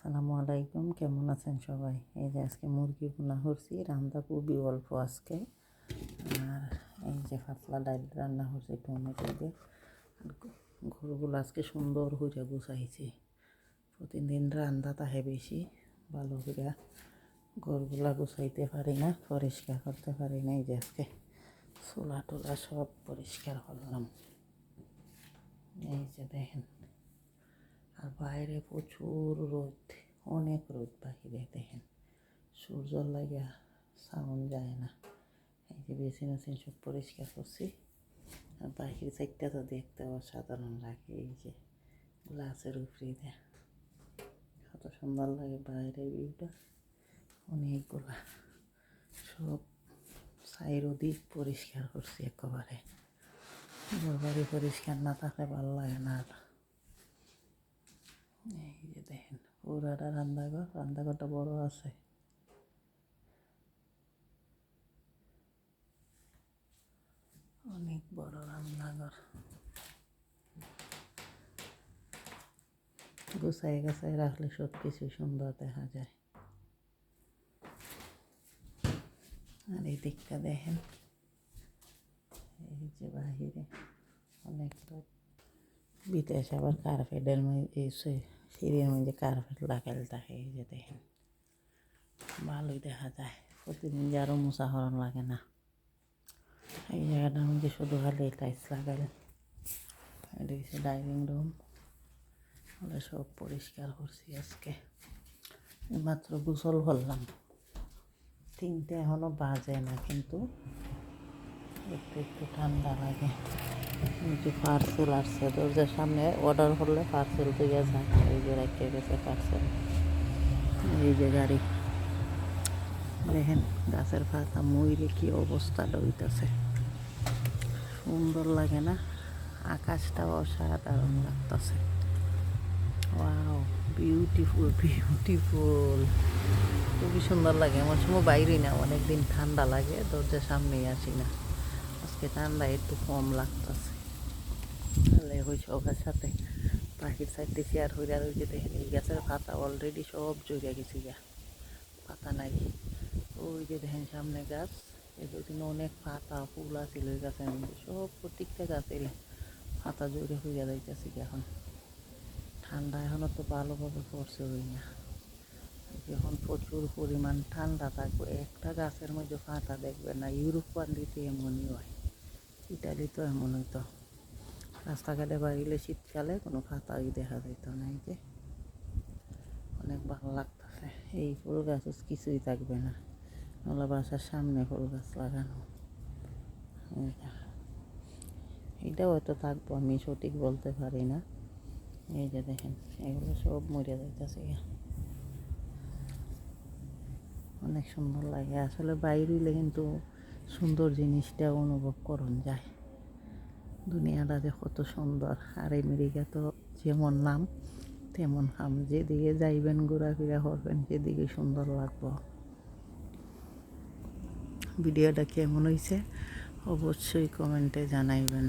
আসসালামু আলাইকুম, কেমন আছেন সবাই? এই যে আজকে মুরগি ভুনা করছি, রান্না খুবই অল্প আজকে। আর এই যে পাতলা ডাল রান্না করছি টমেটো দিয়ে। আর ঘরগুলো আজকে সুন্দর করে গুছাইছি। প্রতিদিন রান্না তাহে বেশি ভালো করে ঘরগুলা গুছাইতে পারি না, পরিষ্কার করতে পারি না। এই যে আজকে চুলা টুলা সব পরিষ্কার করলাম। এই যে দেখেন, আর বাইরে প্রচুর রোদ, অনেক রোদ বাহিরে দেখেন, সূর্য লাগে সাউন্ড যায় না। এই যে বেসিন মেশিন সব পরিষ্কার করছি। আর বাহির সাইডটা তো দেখতে অসাধারণ লাগে, এই যে গ্লাসের উপরে দেয় কত সুন্দর লাগে বাইরের ভিউটা। অনেকগুলা সব চারিদিক পরিষ্কার করছি একেবারে। বাড়ি পরিষ্কার না থাকলে ভালো লাগে না। আর এই যে দেখেন পুরাটা রান্নাঘরটা বড় আছে। অনেক বড় রান্নাঘর, গুছাই গাছাই রাখলে সব কিছু সুন্দর দেখা যায়। আর এই দিকটা দেখেন, এই যে বাহিরে অনেক লোক বিদেশ, আবার কার্পেটের মধ্যে এই সিঁড়ির মধ্যে কার্পেট লাগাল থাকে। এই যে দেখেন ভালোই দেখা যায়, প্রতিদিন যে আরও মোছা হরণ লাগে না। এই জায়গাটার মধ্যে শুধু খালি টাইলস লাগাল। এটা হচ্ছে ডাইনিং রুম, ওটা সব পরিষ্কার করছি আজকে। মাত্র গোসল করলাম, 3টে এখনও বাজে না, কিন্তু একটু একটু ঠান্ডা লাগে। যে পার্সেল আসছে দরজার সামনে, অর্ডার করলে পার্সেল দিয়ে যায়। এই যে রেখে গেছে পার্সেল। এই যে গাড়ি দেখেন, গাছের পাতা মইরে কি অবস্থাটা হইতেছে, সুন্দর লাগে না? আকাশটাও অসাধারণ লাগতেছে। ওয়াও, বিউটিফুল বিউটিফুল, খুবই সুন্দর লাগে। আমার সময় বাইরেই না, অনেকদিন ঠান্ডা লাগে, দরজার সামনেই আসি না। আজকে ঠান্ডা একটু কম লাগতেছে। তাহলে ওই সবার সাথে পাখির সাইডে চেয়ার হইয়া রয়েছে। দেখেন এই গাছের পাতা অলরেডি সব জড়িয়ে গেছে, গা পাতা নাই। ওই যে দেখেন সামনে গাছ, এতদিন অনেক পাতা ফুল আছিল ওই গাছের মধ্যে, সব প্রত্যেকটা গাছেরই পাতা জড়িয়ে হইয়া যাইতেছে। এখন ঠান্ডা এখনও তো ভালোভাবে পড়ছে হই না। যখন প্রচুর পরিমাণ ঠান্ডা থাকবে, একটা গাছের মধ্যে পাতা দেখবে না। ইউরোপ কান্ট্রিতে এমনই হয়, ইটালি তো এমন হইতো। রাস্তাঘাটে বাড়িলে শীতকালে কোনো পাতাই দেখা যেত না। এই যে অনেক ভালো লাগতেছে। এই ফুল গাছ কিছুই থাকবে না, ওলা বাসার সামনে ফুল গাছ লাগানো। এইটাও হয়তো থাকবো, আমি সঠিক বলতে পারি না। এই যে দেখেন এগুলো সব মরে যাইতেছে। অনেক সুন্দর লাগে আসলে, বাইরে কিন্তু সুন্দর জিনিসটা অনুভব করুন যায়। দুনিয়াটা যে কত সুন্দর। আর আমেরিকা তো যেমন নাম তেমন হাম, যেদিকে যাইবেন ঘোরাফেরা করবেন সেদিকে সুন্দর লাগবো। ভিডিওটা কেমন হয়েছে অবশ্যই কমেন্টে জানাইবেন।